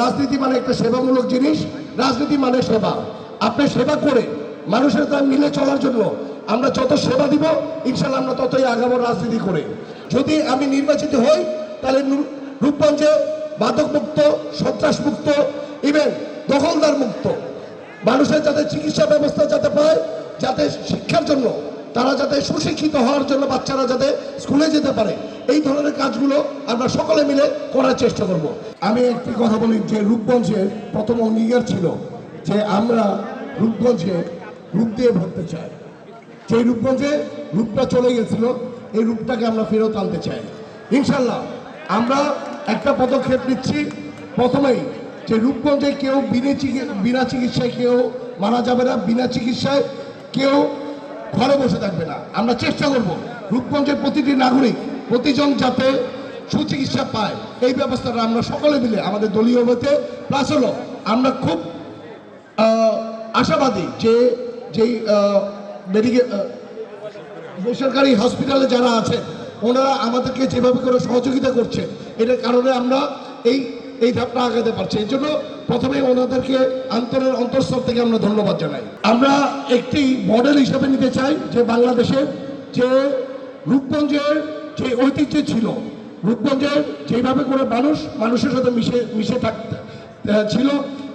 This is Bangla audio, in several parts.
রাজনীতি মানে একটা সেবামূলক জিনিস, রাজনীতি মানে সেবা। আপনি সেবা করে মানুষের সাথে মিলে চলার জন্য আমরা যত সেবা দিব ইনশাল্লাহ আমরা ততই আগাবো রাজনীতি করে। যদি আমি নির্বাচিত হই তাহলে রূপগঞ্জে মাদক মুক্ত, সন্ত্রাস মুক্ত, ইভেন দখলদার মুক্ত, মানুষের যাতে চিকিৎসা ব্যবস্থা যাতে পায়, যাতে শিক্ষার জন্য তারা যাতে সুশিক্ষিত হওয়ার জন্য বাচ্চারা যাতে স্কুলে যেতে পারে, এই ধরনের কাজগুলো আমরা সকলে মিলে করার চেষ্টা করব। আমি একটি কথা বলি যে রূপগঞ্জের প্রথম অঙ্গীকার ছিল যে আমরা রূপগঞ্জে রূপ দিয়ে ভরতে চাই। সেই রূপগঞ্জে রূপটা চলে গেছিল, এই রূপটাকে আমরা ফেরত আনতে চাই। ইনশাল্লাহ আমরা একটা পদক্ষেপ নিচ্ছি। প্রথমেই যে রূপগঞ্জে কেউ বিনা চিকিৎসায় কেউ মারা যাবে না, বিনা চিকিৎসায় কেউ ঘরে বসে থাকবে না। আমরা চেষ্টা করব রূপগঞ্জের প্রতিটি নাগরিক, প্রতিজন যাতে সুচিকিৎসা পায়, এই ব্যবস্থাটা আমরা সকলে মিলে আমাদের দলীয় মতে প্লাস হলো আমরা খুব আশাবাদী যে যেই বেসরকারি হসপিটালে যারা আছেন ওনারা আমাদেরকে যেভাবে করে সহযোগিতা করছে, এটার কারণে আমরা এই ধাপটা আগাতে পারছি। এই জন্য প্রথমে ওনাদেরকে অন্তঃস্থল থেকে আমরা ধন্যবাদ জানাই। আমরা একটি মডেল হিসেবে নিতে চাই যে বাংলাদেশের যে রূপগঞ্জের যে ঐতিহ্য ছিল, রূপগঞ্জের যেভাবে করে মানুষের সাথে মিশে থাকতে ছিল,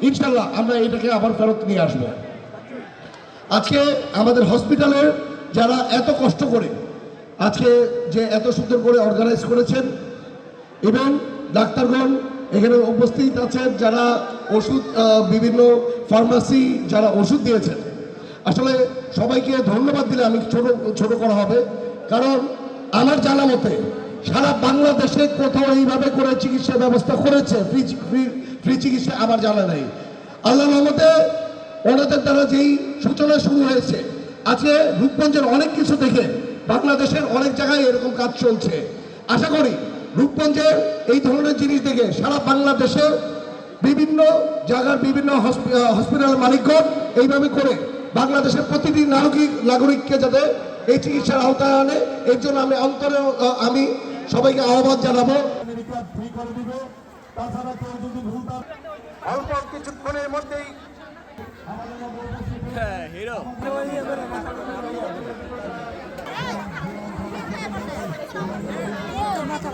ইনশাল্লাহ আমরা এটাকে আবার ফেরত নিয়ে আসবো। আজকে আমাদের হসপিটালের যারা এত কষ্ট করে আজকে যে এত সুন্দর করে অর্গানাইজ করেছেন এবং ডাক্তারগণ এখানে উপস্থিত আছেন, যারা ওষুধ বিভিন্ন ফার্মাসি যারা ওষুধ দিয়েছেন, আসলে সবাইকে ধন্যবাদ দিলে আমি ছোট করা হবে। কারণ আমার জানা মতে সারা বাংলাদেশে কোথাও এইভাবে করে চিকিৎসা ব্যবস্থা করেছে, ফ্রি চিকিৎসা আমার জানা নেই। আল্লাহর রহমতে ওনাদের দ্বারা যেই সূচনা শুরু হয়েছে, আজকে রূপগঞ্জের অনেক কিছু দেখে বাংলাদেশের অনেক জায়গায় এরকম কাজ চলছে। আশা করি রূপগঞ্জের এই ধরনের জিনিস দেখে সারা বাংলাদেশে বিভিন্ন জায়গার বিভিন্ন হসপিটাল মালিকগণ এইভাবে করে বাংলাদেশের প্রতিটি নাগরিককে যাতে এই চিকিৎসার আওতায় আনে, এর জন্য আমি সবাইকে আহ্বান জানাবো। অল্প কিছুক্ষণের মধ্যেই হিরো মাথা